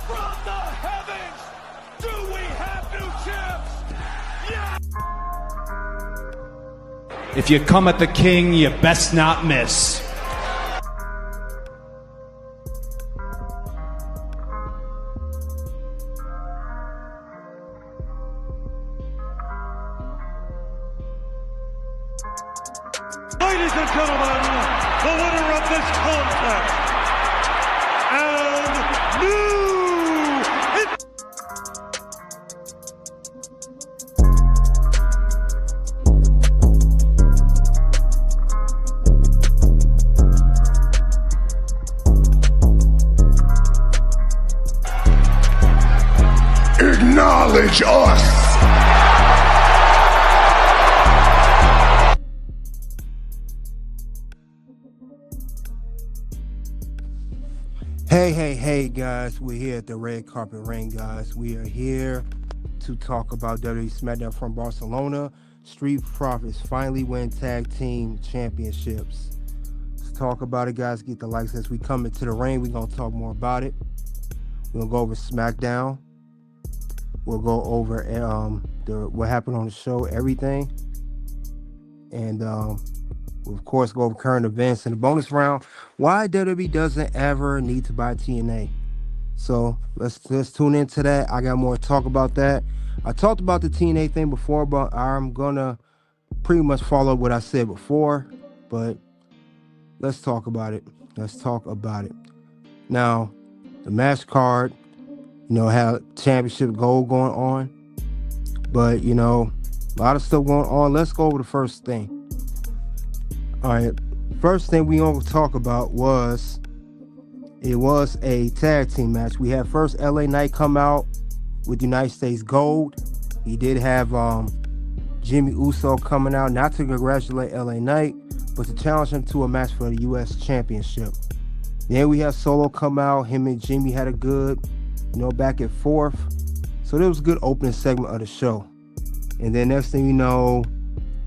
From the heavens, do we have new champs? Yeah! If you come at the king, you best not miss. Ladies and gentlemen, the winner of this contest, and new Acknowledge us. Hey guys, we're here at the Red Carpet Ring, guys. We are here to talk about WWE SmackDown from Barcelona. Street Profits finally win tag team championships. Let's talk about it, guys. Get the likes as we come into the ring. We're going to talk more about it. We're going to go over SmackDown. We'll go over what happened on the show, everything. And we'll, of course, go over current events in the bonus round. Why WWE doesn't ever need to buy TNA. So let's tune into that. I got more to talk about that. I talked about the TNA thing before, but I'm gonna pretty much follow what I said before. But let's talk about it. Now, the match card, had championship goal going on. But, a lot of stuff going on. Let's go over the first thing. All right. First thing we going to talk about was a tag team match. We had first LA Knight come out with United States Gold. He did have Jimmy Uso coming out, not to congratulate LA Knight, but to challenge him to a match for the US Championship. Then we had Solo come out. Him and Jimmy had a good, back and forth. So there was a good opening segment of the show. And then next thing you know,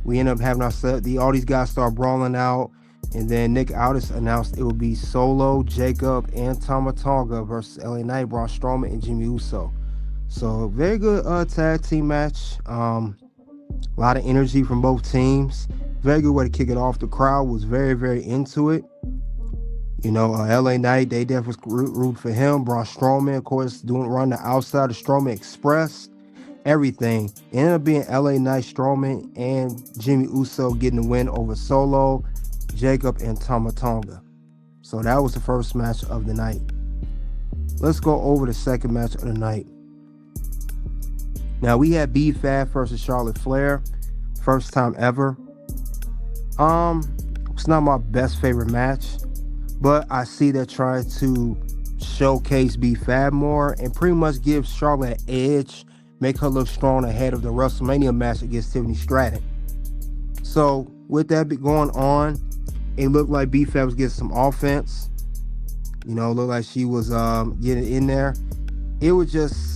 we end up having all these guys start brawling out. And then Nick Aldis announced it would be Solo, Jacob, and Tama Tonga versus LA Knight, Braun Strowman, and Jimmy Uso. So very good tag team match. A lot of energy from both teams. Very good way to kick it off. The crowd was very, very into it. LA Knight, they definitely root for him. Braun Strowman, of course, run the outside of Strowman Express. Everything. It ended up being LA Knight, Strowman, and Jimmy Uso getting the win over Solo, Jacob, and Tama Tonga. So that was the first match of the night. Let's go over the second match of the night. Now we had B-Fab versus Charlotte Flair. First time ever. It's not my best favorite match, but I see they're trying to showcase B-Fab more and pretty much give Charlotte an edge, make her look strong ahead of the WrestleMania match against Tiffany Stratton. So with that going on, it looked like B-Fab was getting some offense. It looked like she was getting in there. It was just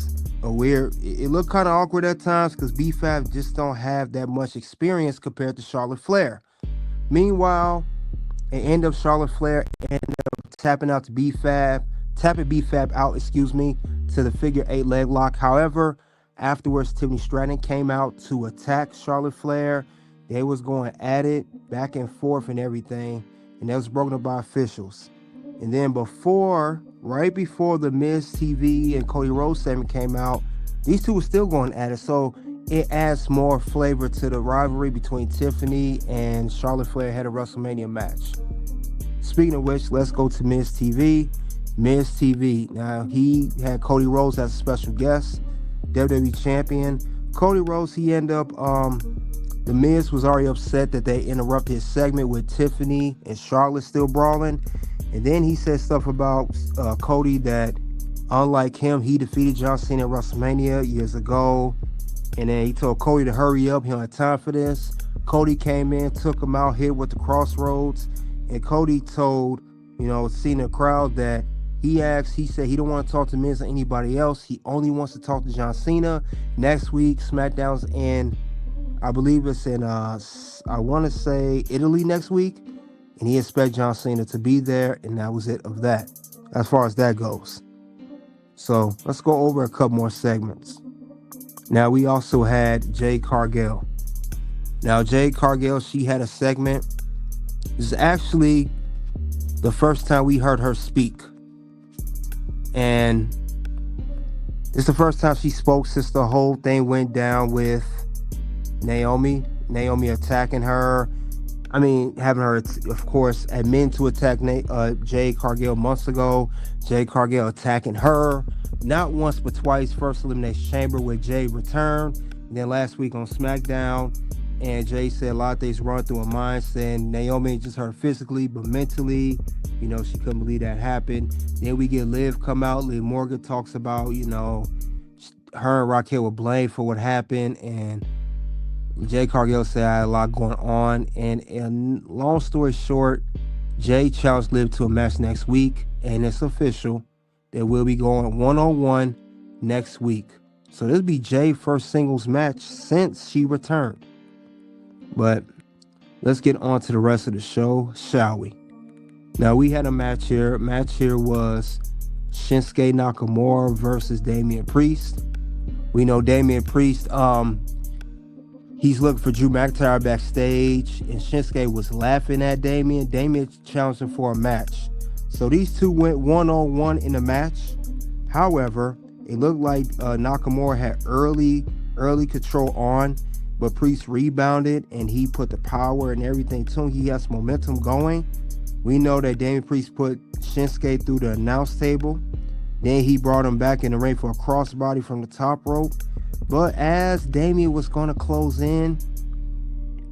it looked kind of awkward at times because B-Fab just don't have that much experience compared to Charlotte Flair. Meanwhile, Charlotte Flair ended up tapping B-Fab out, to the figure 8 leg lock. However, afterwards, Tiffany Stratton came out to attack Charlotte Flair. They was going at it, back and forth and everything, and that was broken up by officials. And then right before the MizTV and Cody Rhodes segment came out, these two were still going at it. So it adds more flavor to the rivalry between Tiffany and Charlotte Flair ahead of WrestleMania match. Speaking of which, let's go to MizTV. Now, he had Cody Rhodes as a special guest, WWE champion. Cody Rhodes, he ended up, The Miz was already upset that they interrupted his segment with Tiffany and Charlotte still brawling. And then he said stuff about Cody that, unlike him, he defeated John Cena at WrestleMania years ago. And then he told Cody to hurry up. He don't have time for this. Cody came in, took him out, hit with the crossroads. And Cody told, Cena crowd that he said he don't want to talk to Miz or anybody else. He only wants to talk to John Cena. Next week, SmackDown's in, I believe it's in, I want to say Italy next week. And he expects John Cena to be there. And that was it of that, as far as that goes. So let's go over a couple more segments. Now we also had Jade Cargill. Now Jade Cargill, she had a segment. This is actually the first time we heard her speak. And it's the first time she spoke since the whole thing went down with Naomi attacking her. I mean, having her, of course, admitting to attack Jade Cargill months ago. Jade Cargill attacking her, not once but twice. First Elimination Chamber where Jade returned. And then last week on SmackDown, and Jade said a lot of things run through her mind, saying Naomi just hurt physically, but mentally, she couldn't believe that happened. Then we get Liv come out. Liv Morgan talks about, her and Raquel were blamed for what happened, and Jade Cargill said I had a lot going on. And long story short, Jade challenged Liv to a match next week, and it's official. They will be going one-on-one next week. So this will be Jade's first singles match since she returned. But let's get on to the rest of the show, shall we? Now we had a match here. Match here was Shinsuke Nakamura versus Damian Priest. We know Damian Priest, he's looking for Drew McIntyre backstage, and Shinsuke was laughing at Damian. Damian challenged him for a match. So these two went one-on-one in the match. However, it looked like Nakamura had early control on, but Priest rebounded, and he put the power and everything to him. He has momentum going. We know that Damian Priest put Shinsuke through the announce table. Then he brought him back in the ring for a crossbody from the top rope. But as Damian was going to close in,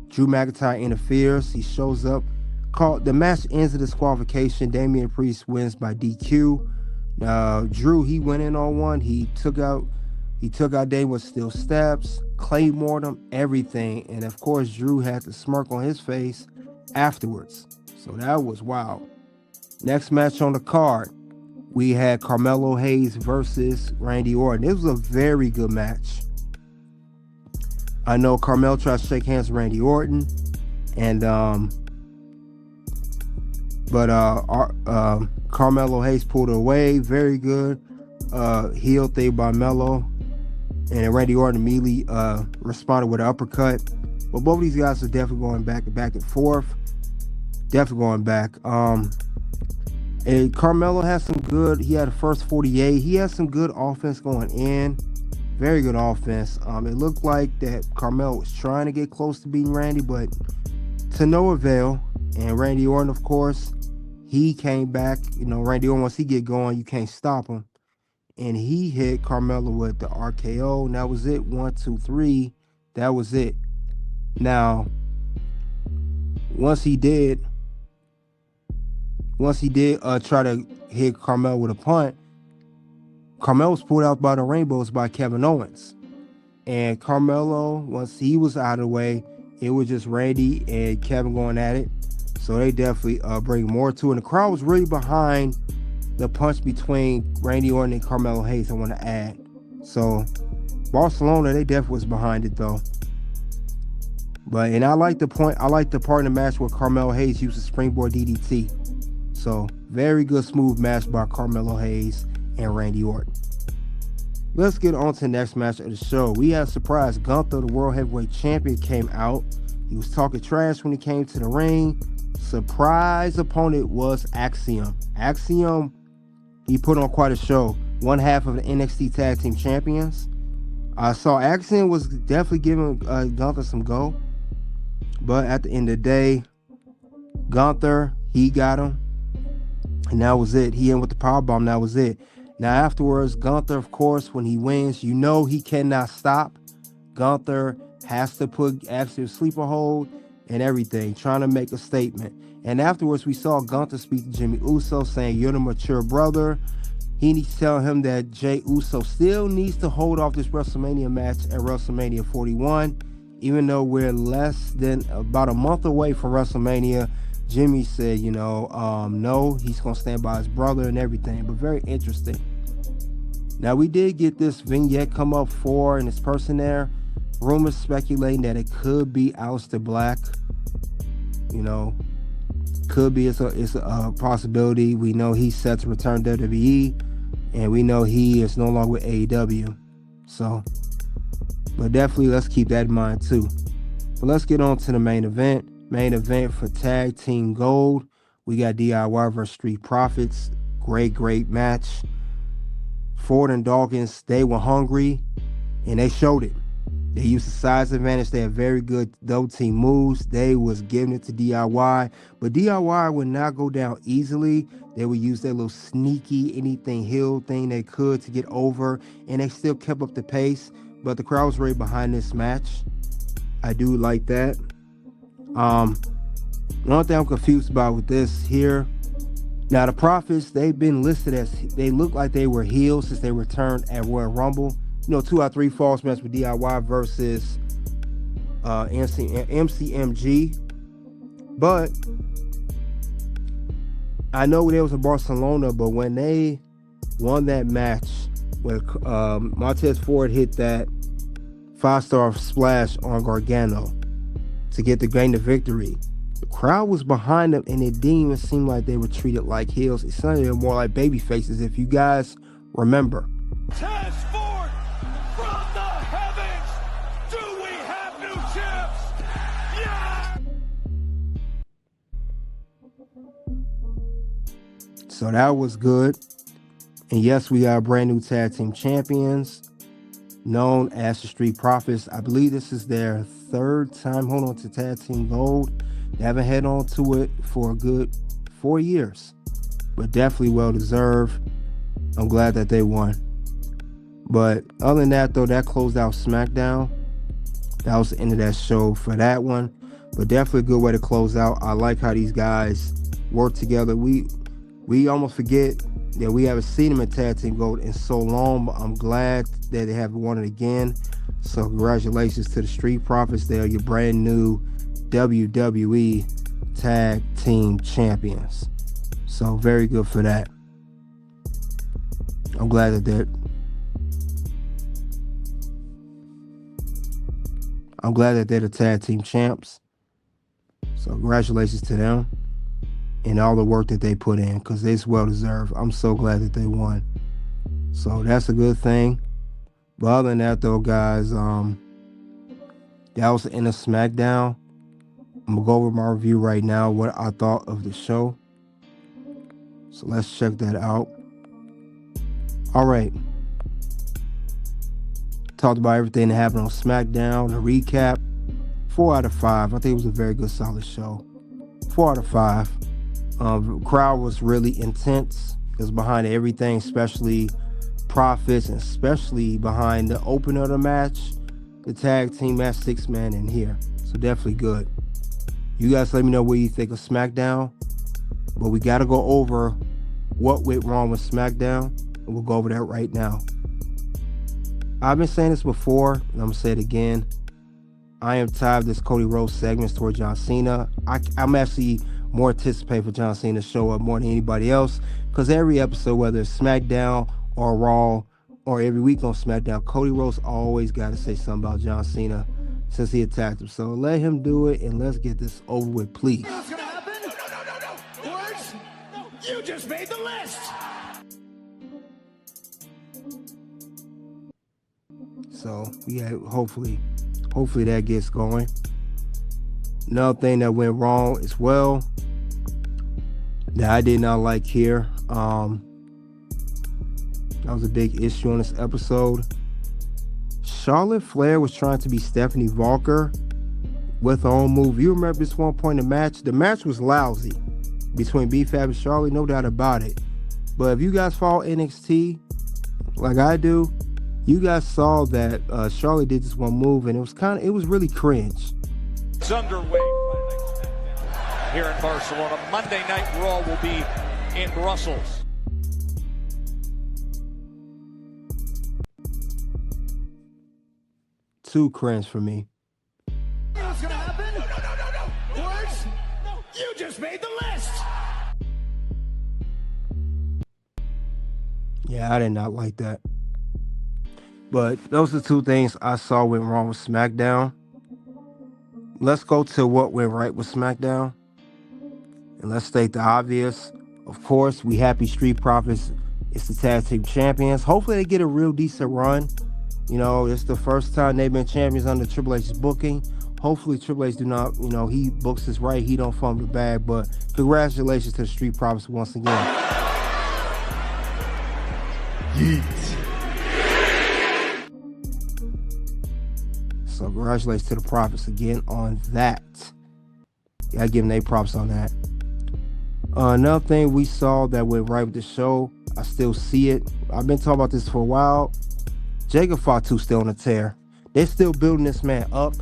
Drew McIntyre interferes. He shows up. The match ends in disqualification. Damian Priest wins by DQ. Drew, he went in on one. He took out Damian with steel steps, claymored him, everything. And of course, Drew had the smirk on his face afterwards. So that was wild. Next match on the card, we had Carmelo Hayes versus Randy Orton. It was a very good match. I know Carmelo tried to shake hands with Randy Orton, and Carmelo Hayes pulled it away. Very good heel thing by Melo, and Randy Orton immediately responded with an uppercut. But both of these guys are definitely going back and forth. Definitely going back. And Carmelo has some good. He had the first 48. He has some good offense going in. Very good offense. It looked like that Carmelo was trying to get close to beating Randy, but to no avail. And Randy Orton, of course, he came back. Randy Orton, once he get going, you can't stop him. And he hit Carmelo with the RKO. And that was it. 1, 2, 3. That was it. Now, once he did try to hit Carmelo with a punt, Carmelo was pulled out by the Rainbows by Kevin Owens. And Carmelo, once he was out of the way, it was just Randy and Kevin going at it. So they definitely bring more to it. And the crowd was really behind the punch between Randy Orton and Carmelo Hayes, I want to add. So Barcelona, they definitely was behind it though. And I like the part in the match where Carmelo Hayes used a springboard DDT. So very good, smooth match by Carmelo Hayes and Randy Orton. Let's get on to the next match of the show. We had a surprise. Gunther, the World Heavyweight Champion, came out. He was talking trash when he came to the ring. Surprise opponent was Axiom. Axiom, he put on quite a show. One half of the NXT Tag Team Champions. I saw Axiom was definitely giving Gunther some go. But at the end of the day, Gunther, he got him. And that was it. He in with the powerbomb. That was it. Now afterwards, Gunther, of course, when he wins, he cannot stop. Gunther has to put Axiom sleeper hold and everything, trying to make a statement. And afterwards, we saw Gunther speak to Jimmy Uso, saying, "You're the mature brother." He needs to tell him that Jey Uso still needs to hold off this WrestleMania match at WrestleMania 41. Even though we're less than about a month away from WrestleMania, Jimmy said, no, he's going to stand by his brother and everything. But very interesting. Now, we did get this vignette come up for, and this person there, rumors speculating that it could be Aleister Black. Could be, it's a possibility. We know he's set to return to WWE. and we know he is no longer with AEW. So, but definitely let's keep that in mind too. But let's get on to the main event. Main event for Tag Team Gold. We got DIY versus Street Profits. Great match. Ford and Dawkins, they were hungry, and they showed it. They used the size advantage. They had very good double team moves. They was giving it to DIY, but DIY would not go down easily. They would use their little sneaky anything heel thing they could to get over, and they still kept up the pace. But the crowd was really behind this match. I do like that. The only thing I'm confused about with this here, now the Profits, they've been listed as, they look like they were heels since they returned at Royal Rumble. 2 out of 3 falls match with DIY versus MCMG. But I know they was in Barcelona, but when they won that match, when Montez Ford hit that 5-star splash on Gargano to gain the victory, the crowd was behind them, and it didn't even seem like they were treated like heels. It sounded more like baby faces, if you guys remember. Montez Ford from the heavens. Do we have new champs? Yeah! So that was good. And yes, we got brand new tag team champions known as the Street Profits. I believe this is their 3rd time holding on to Tag Team Gold. They haven't had on to it for a good 4 years, but definitely well deserved. I'm glad that they won. But other than that, though, that closed out SmackDown. That was the end of that show for that one. But definitely a good way to close out. I like how these guys work together. We almost forget that we haven't seen them in Tag Team Gold in so long, but I'm glad that they have won it again. So congratulations to the Street Profits. They are your brand new WWE Tag Team Champions. So very good for that. I'm glad that they're the tag team champs. So congratulations to them and all the work that they put in, because it's well deserved. I'm so glad that they won. So that's a good thing. But other than that, though, guys, that was the end of SmackDown. I'm gonna go over my review right now, what I thought of the show. So let's check that out. All right. Talked about everything that happened on SmackDown. A recap. 4 out of 5. I think it was a very good, solid show. 4 out of 5. The crowd was really intense. It was behind everything, especially Profits, and especially behind the opener of the match, the tag team match, 6-man in here. So definitely good. You guys let me know what you think of SmackDown. But we got to go over what went wrong with SmackDown, and we'll go over that right now. I've been saying this before, and I'm going to say it again. I am tired of this Cody Rhodes segments toward John Cena. I'm actually more anticipating for John Cena to show up more than anybody else, because every episode, whether it's SmackDown or Raw, or every week on SmackDown, Cody Rhodes always got to say something about John Cena since he attacked him. So let him do it, and let's get this over with, please. You know what's gonna happen? No. Words? No. You just made the list. So yeah, hopefully that gets going. Another thing that went wrong as well that I did not like here, that was a big issue on this episode. Charlotte Flair was trying to be Stephanie Walker with her own move. You remember this one point in the match? The match was lousy between B-Fab and Charlotte, no doubt about it. But if you guys follow NXT like I do, you guys saw that Charlotte did this one move, and it was really cringe. It's underway here in Barcelona. Monday Night Raw will be in Brussels. Too cringe for me. You know what's gonna happen? No. Words? No. You just made the list. Yeah, I did not like that. But those are 2 things I saw went wrong with SmackDown. Let's go to what went right with SmackDown. And let's state the obvious. Of course, we happy Street Profits It's the tag team champions. Hopefully they get a real decent run. You know, it's the first time they've been champions under Triple H's booking. Hopefully Triple H do not, you know, he books this right. He don't fumble the bag. But congratulations to the Street Profits once again. Yeet. So congratulations to the Profits again on that. Gotta give them their props on that. Another thing we saw that went right with the show, I still see it. I've been talking about this for a while. Jacob Fatu still on the tear. They're still building this man up.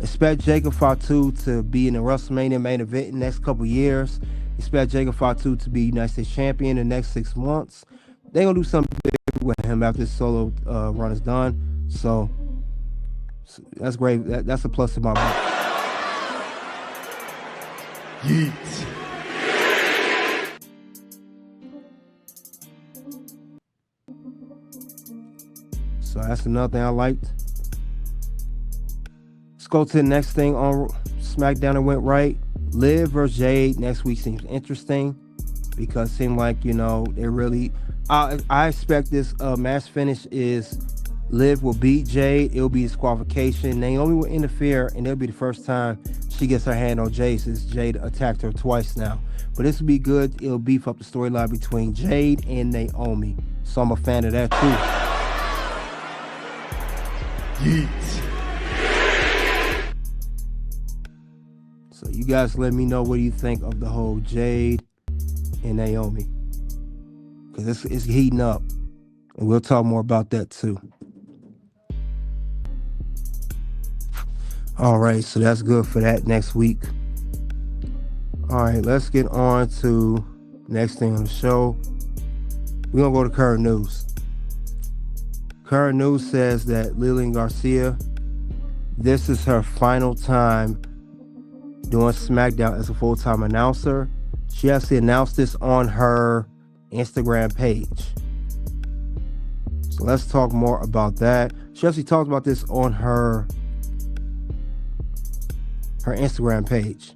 Expect Jacob Fatu to be in the WrestleMania main event in the next couple years. Expect Jacob Fatu to be United States champion in the next 6 months. They're going to do something big with him after this solo run is done. So that's great. That's a plus in my book. Yeet. So that's another thing I liked. Let's go to the next thing on SmackDown that went right. Liv versus Jade next week seems interesting because it seemed like, you know, they really... I expect this match finish is Liv will beat Jade. It'll be disqualification. Naomi will interfere, and it'll be the first time she gets her hand on Jade since Jade attacked her twice now. But this will be good. It'll beef up the storyline between Jade and Naomi. So I'm a fan of that too. Yeet. So you guys let me know what you think of the whole Jade and Naomi. Because it's heating up. And we'll talk more about that too. All right, so that's good for that next week. All right, let's get on to next thing on the show. We're going to go to current news. Current news says that Lillian Garcia, this is her final time doing SmackDown as a full-time announcer. She actually announced this on her Instagram page. So let's talk more about that. She actually talked about this on her Instagram page.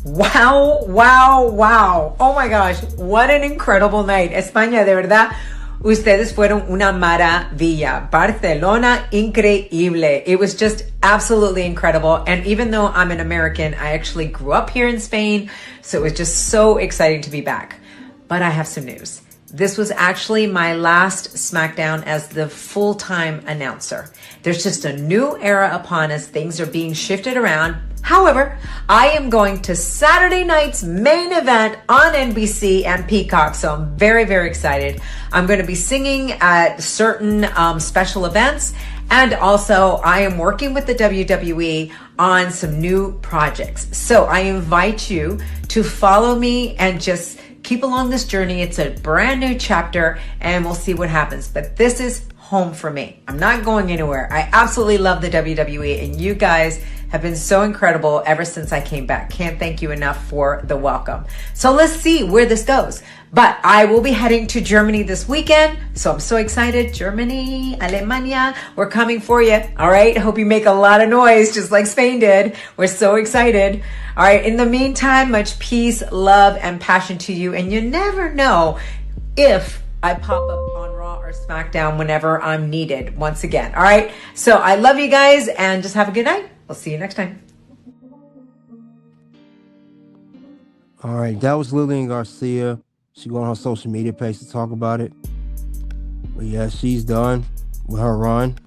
Wow, wow, wow. Oh my gosh, what an incredible night. España, de verdad, ustedes fueron una maravilla. Barcelona, increíble. It was just absolutely incredible. And even though I'm an American, I actually grew up here in Spain. So it was just so exciting to be back. But I have some news. This was actually my last SmackDown as the full-time announcer. There's just a new era upon us. Things are being shifted around. However, I am going to Saturday night's main event on NBC and Peacock, so I'm very, very excited. I'm going to be singing at certain special events, and also I am working with the WWE on some new projects. So I invite you to follow me and just keep along this journey. It's a brand new chapter, and we'll see what happens. But this is home for me. I'm not going anywhere. I absolutely love the WWE, and you guys have been so incredible ever since I came back. Can't thank you enough for the welcome. So let's see where this goes. But I will be heading to Germany this weekend. So I'm so excited. Germany, Alemania, we're coming for you. All right. Hope you make a lot of noise just like Spain did. We're so excited. All right. In the meantime, much peace, love, and passion to you. And you never know if I pop up on Raw or SmackDown whenever I'm needed once again. All right. So I love you guys and just have a good night. We'll see you next time. All right, that was Lillian Garcia. She go on her social media page to talk about it. But yeah, she's done with her run.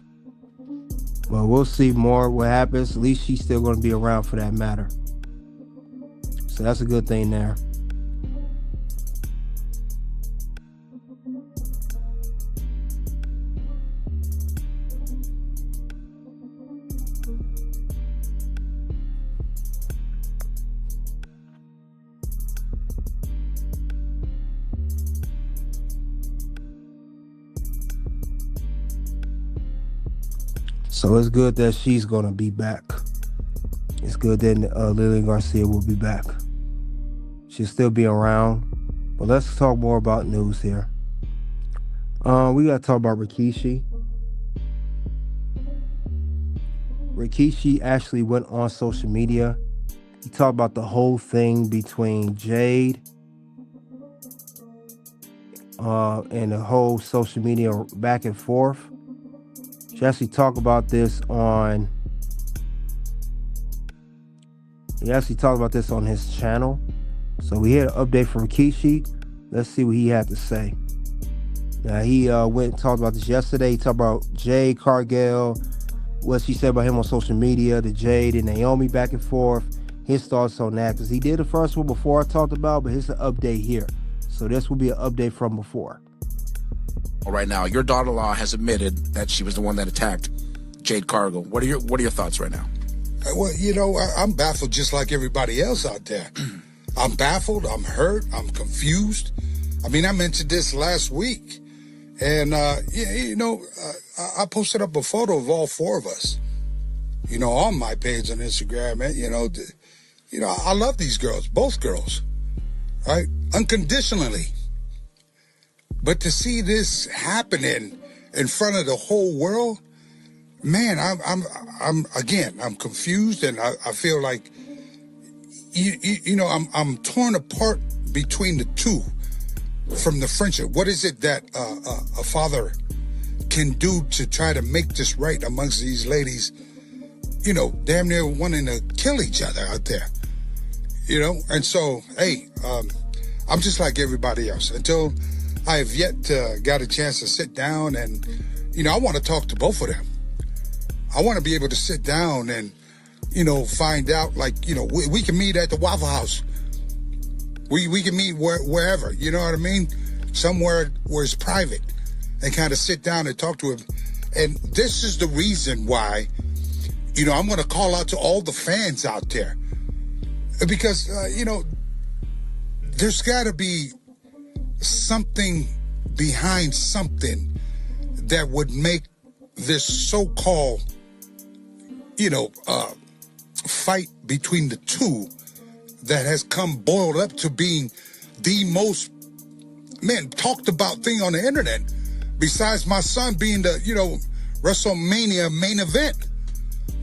But we'll see more what happens. At least she's still going to be around for that matter. So that's a good thing there. So it's good that she's going to be back. It's good that Lillian Garcia will be back. She'll still be around. But let's talk more about news here. We got to talk about Rikishi. Rikishi actually went on social media. He talked about the whole thing between Jade and the whole social media back and forth. She actually talked about this on. He actually talked about this on his channel. So we had an update from Rikishi. Let's see what he had to say. Now he went and talked about this yesterday. He talked about Jade Cargill, what she said about him on social media, the Jade and Naomi back and forth. His thoughts on that, because he did the first one before I talked about, but here's an update here. So this will be an update from before. Right now, your daughter-in-law has admitted that she was the one that attacked Jade Cargill. What are your thoughts right now? Well, I'm baffled just like everybody else out there. I'm baffled. I'm hurt. I'm confused. I mean, I mentioned this last week. And, I posted up a photo of all four of us, on my page on Instagram. And, I love these girls, both girls, right? Unconditionally. But to see this happening in front of the whole world, man, I'm confused, and I feel like, I'm torn apart between the two from the friendship. What is it that a father can do to try to make this right amongst these ladies, damn near wanting to kill each other out there, And so, hey, I'm just like everybody else. Until I have yet got a chance to sit down and, I want to talk to both of them. I want to be able to sit down and, find out, like, we can meet at the Waffle House. We can meet wherever, you know what I mean? Somewhere where it's private, and kind of sit down and talk to him. And this is the reason why, I'm going to call out to all the fans out there. Because, there's got to be something behind something that would make this so-called, fight between the two that has come boiled up to being the most, talked about thing on the internet, besides my son being the, WrestleMania main event.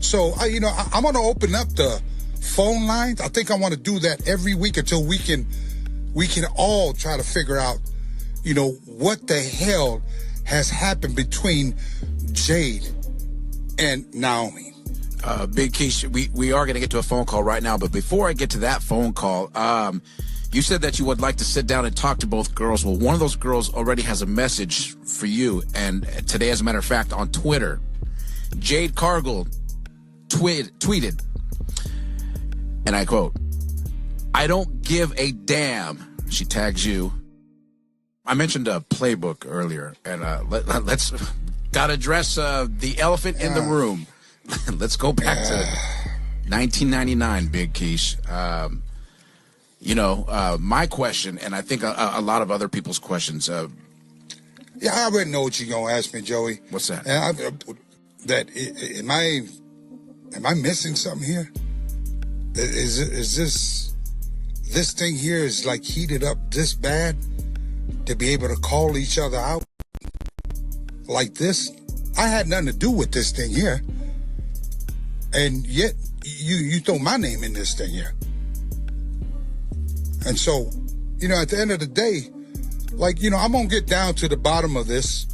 So, I'm going to open up the phone lines. I think I want to do that every week until we can all try to figure out, what the hell has happened between Jade and Naomi. Big Keish, we are going to get to a phone call right now, but before I get to that phone call, you said that you would like to sit down and talk to both girls. Well, one of those girls already has a message for you, and today, as a matter of fact, on Twitter, Jade Cargill tweeted, and I quote, "I don't give a damn." She tags you. I mentioned a playbook earlier, and let's gotta address the elephant in the room. Let's go back to 1999, Big Keish. My question, and I think a lot of other people's questions. I already know what you're gonna ask me, Joey. What's that? Am I missing something here? Is this thing here is like heated up this bad to be able to call each other out like this? I had nothing to do with this thing here. And yet, you throw my name in this thing here. And so, at the end of the day, I'm going to get down to the bottom of this,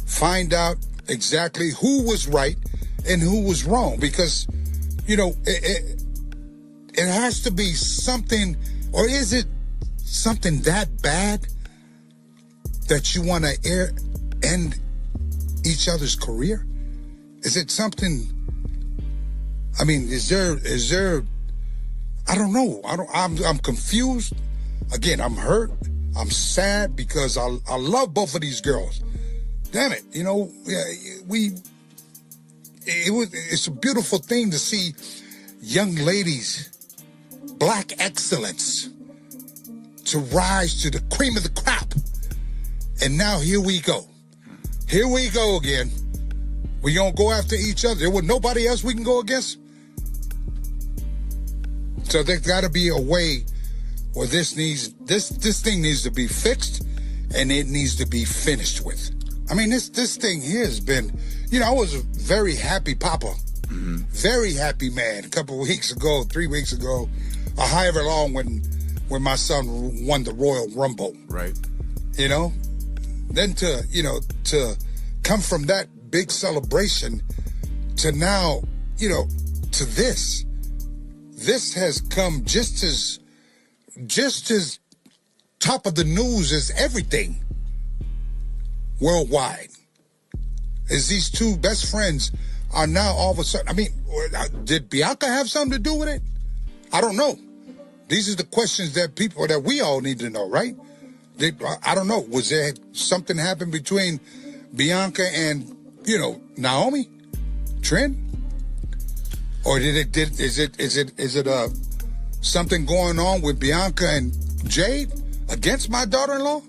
find out exactly who was right and who was wrong. Because, it has to be something, or is it something that bad that you want to end each other's career? Is it something... I mean, is there, I don't know. I'm confused. Again, I'm hurt. I'm sad because I love both of these girls. Damn it. It's a beautiful thing to see young ladies, black excellence, to rise to the cream of the crop. And now here we go. Here we go again. We gonna go after each other. There was nobody else we can go against. So there's got to be a way where this thing needs to be fixed, and it needs to be finished with. I mean, this thing here has been, I was a very happy papa, very happy man. A couple of weeks ago, 3 weeks ago, or however long when my son won the Royal Rumble. Right. then to come from that big celebration to now, to this. This has come just as top of the news as everything worldwide. As these two best friends are now all of a sudden, did Bianca have something to do with it? I don't know. These are the questions that we all need to know, right? I don't know. Was there something happen between Bianca and, Naomi? Trent? Or is it something going on with Bianca and Jade against my daughter-in-law?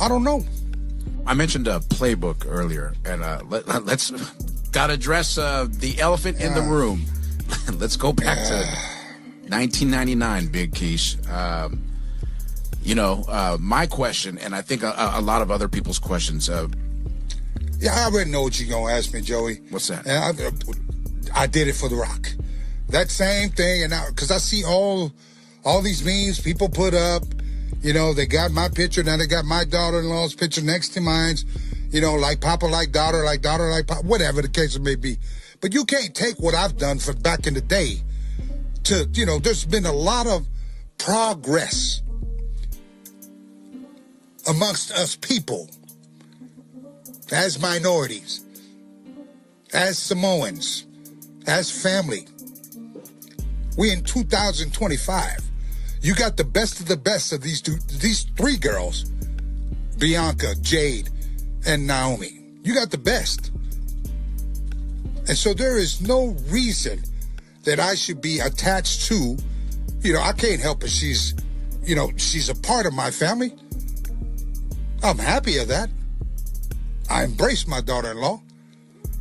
I don't know. I mentioned a playbook earlier, and let's gotta address the elephant in the room. Let's go back to 1999, Big Keish. My question, and I think a lot of other people's questions. I already know what you're gonna ask me, Joey. What's that? I did it for The Rock. That same thing, and because I see all these memes people put up. They got my picture, now they got my daughter-in-law's picture next to mine. Like Papa, like daughter, like Papa, whatever the case may be. But you can't take what I've done from back in the day to, there's been a lot of progress amongst us people as minorities, as Samoans, as family. We in 2025. You got the best of the best of these three girls, Bianca, Jade, and Naomi. You got the best. And so there is no reason that I should be attached to, I can't help it. She's a part of my family. I'm happy of that. I embrace my daughter-in-law.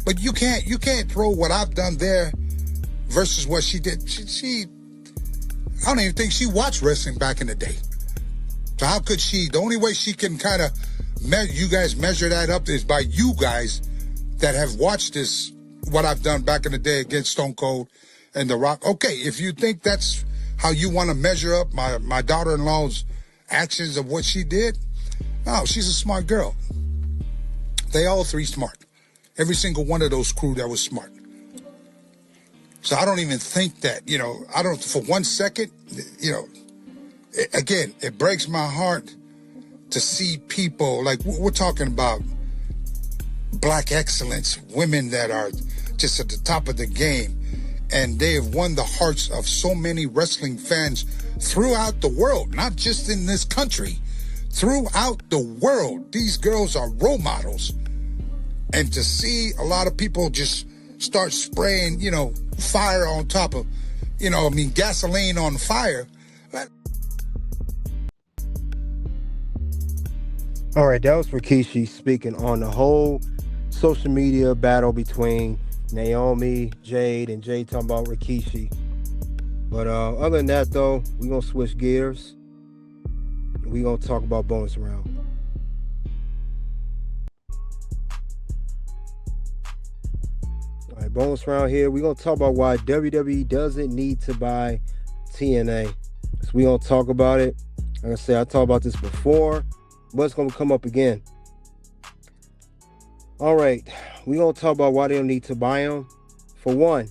But you can't throw what I've done there versus what she did. I don't even think she watched wrestling back in the day. So how could she? The only way she can kind of you guys measure that up is by you guys that have watched this, what I've done back in the day against Stone Cold and The Rock. Okay, if you think that's how you want to measure up my daughter-in-law's actions of what she did, no, she's a smart girl. They all three smart. Every single one of those crew that was smart. So I don't even think that, for 1 second, again, it breaks my heart to see people, like we're talking about black excellence, women that are just at the top of the game, and they have won the hearts of so many wrestling fans throughout the world, not just in this country, throughout the world. These girls are role models. And to see a lot of people just start spraying, fire on top of, gasoline on fire. All right, that was Rikishi speaking on the whole social media battle between Naomi, Jade, and Jade talking about Rikishi. But other than that, though, we're going to switch gears. We're going to talk about bonus round. All right, bonus round here. We're going to talk about why WWE doesn't need to buy TNA. So we're going to talk about it. Like I said, I talked about this before, but it's going to come up again. All right, we're going to talk about why they don't need to buy them. For one,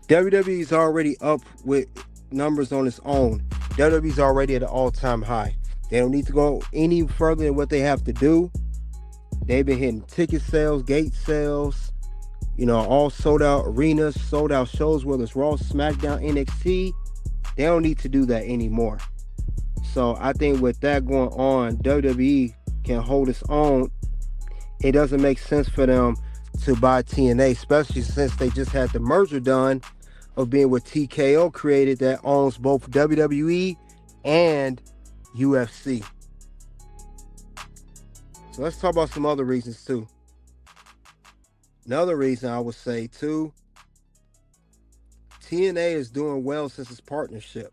WWE is already up with numbers on its own. WWE is already at an all-time high. They don't need to go any further than what they have to do. They've been hitting ticket sales, gate sales, all sold out arenas, sold out shows, whether it's Raw, SmackDown, NXT. They don't need to do that anymore. So I think with that going on, WWE can hold its own. It doesn't make sense for them to buy TNA, especially since they just had the merger done of being with TKO created that owns both WWE and UFC. So let's talk about some other reasons too. Another reason I would say too, TNA is doing well since its partnership.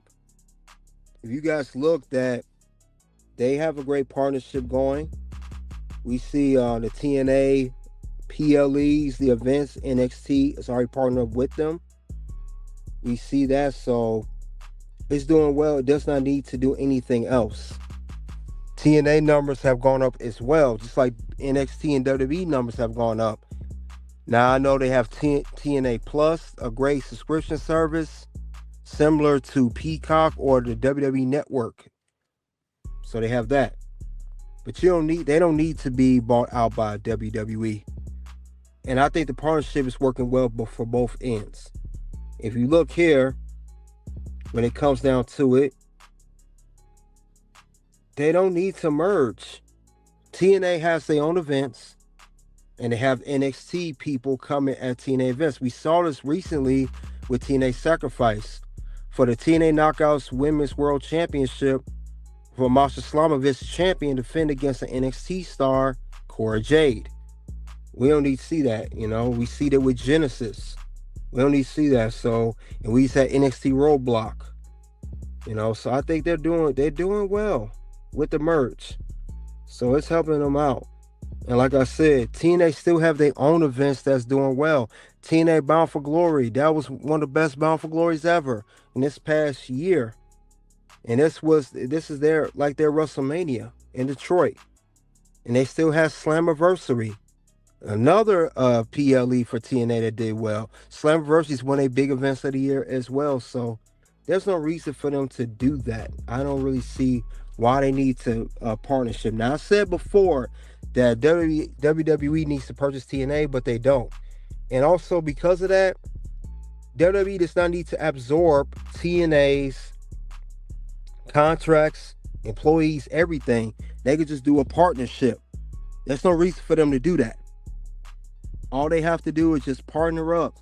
If you guys looked at, they have a great partnership going. We see the TNA PLEs, the events, NXT is already partnered up with them. We see that, so it's doing well. It does not need to do anything else. TNA numbers have gone up as well, just like NXT and WWE numbers have gone up. Now, I know they have TNA Plus, a great subscription service similar to Peacock or the WWE Network. So they have that. But they don't need to be bought out by WWE. And I think the partnership is working well for both ends. If you look here, when it comes down to it, they don't need to merge. TNA has their own events, and they have NXT people coming at TNA events. We saw this recently with TNA Sacrifice. For the TNA Knockouts Women's World Championship, for Masha Slamovic's champion defend against an NXT star, Cora Jade. We don't need to see that, We see that with Genesis. We don't need to see that. So, and we said NXT Roadblock. So I think they're doing well with the merge. So it's helping them out. And like I said, TNA still have their own events that's doing well. TNA Bound for Glory, that was one of the best Bound for Glories ever in this past year. And this is their WrestleMania in Detroit. And they still have Slammiversary, another PLE for TNA that did well. Slammiversary is one of their big events of the year as well. So there's no reason for them to do that. I don't really see why they need to partnership. Now, I said before that WWE needs to purchase TNA, but they don't. And also because of that, WWE does not need to absorb TNA's contracts, employees, everything. They could just do a partnership. There's no reason for them to do that. All they have to do is just partner up,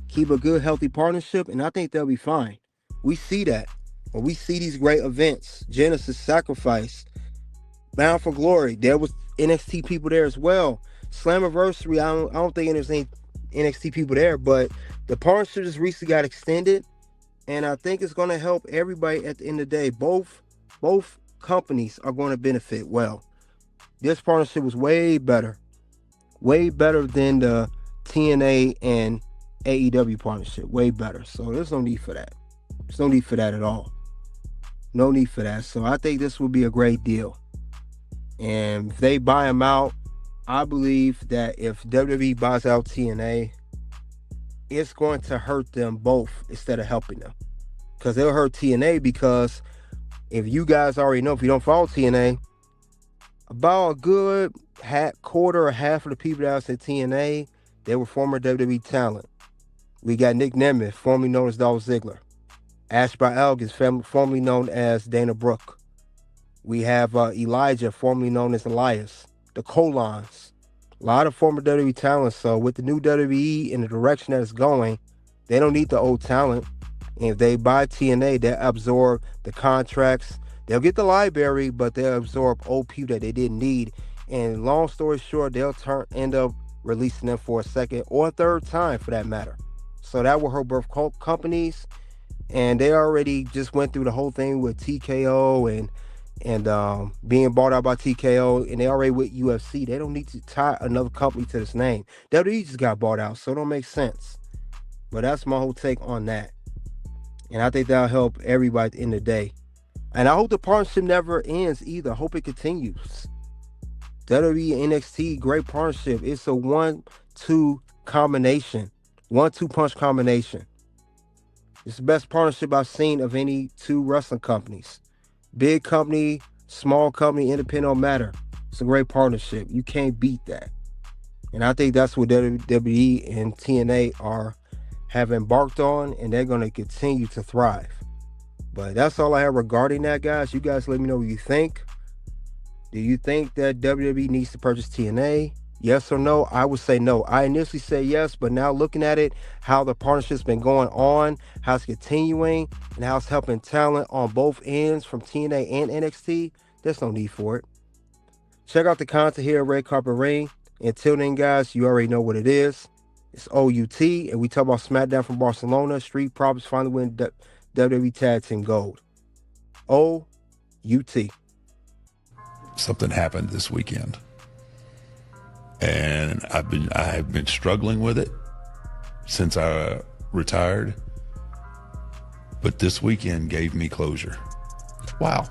keep a good, healthy partnership, and I think they'll be fine. We see that. When we see these great events, Genesis, Sacrifice, Bound for Glory, there was NXT people there as well. Slammiversary, I don't think there's any NXT people there, but the partnership just recently got extended, and I think it's going to help everybody at the end of the day. Both companies are going to benefit well. This partnership was way better than the TNA and AEW partnership, way better. So there's no need for that. There's no need for that at all. No need for that. So I think this would be a great deal. And if they buy them out, I believe that if WWE buys out TNA, it's going to hurt them both instead of helping them. Because they'll hurt TNA because if you guys already know, if you don't follow TNA, about a good quarter or half of the people that was at TNA, they were former WWE talent. We got Nick Nemeth, formerly known as Dolph Ziggler. Ashby Elgins, formerly known as Dana Brooke. We have Elijah, formerly known as Elias. The Colons. A lot of former WWE talent. So with the new WWE in the direction that it's going, they don't need the old talent. And if they buy TNA, they'll absorb the contracts. They'll get the library, but they'll absorb old people that they didn't need. And long story short, they'll end up releasing them for a second or a third time for that matter. So that will hurt both companies. And they already just went through the whole thing with TKO and being bought out by TKO, and they already with UFC. They don't need to tie another company to this name. WWE just got bought out, so it don't make sense. But that's my whole take on that. And I think that'll help everybody at the end of the day. And I hope the partnership never ends either. I hope it continues. WWE and NXT, great partnership. It's a 1-2 combination. 1-2 punch combination. It's the best partnership I've seen of any two wrestling companies. Big company, small company, independent, don't matter. It's a great partnership. You can't beat that. And I think that's what WWE and TNA have embarked on, and they're going to continue to thrive. But that's all I have regarding that, guys. You guys let me know what you think. Do you think that WWE needs to purchase TNA? Yes or no? I would say no. I initially said yes, but now looking at it, how the partnership's been going on, how it's continuing, and how it's helping talent on both ends from TNA and NXT, there's no need for it. Check out the content here at Red Carpet Ring. Until then, guys, you already know what it is. It's OUT, and we talk about SmackDown from Barcelona. Street Profits finally win WWE Tag Team Gold. OUT. Something happened this weekend. And I have been struggling with it since I retired. But this weekend gave me closure. Wow.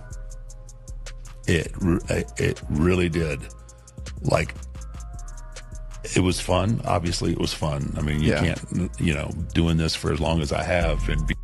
It really did. Like, it was fun. Obviously, it was fun. I mean, you can't, doing this for as long as I have and be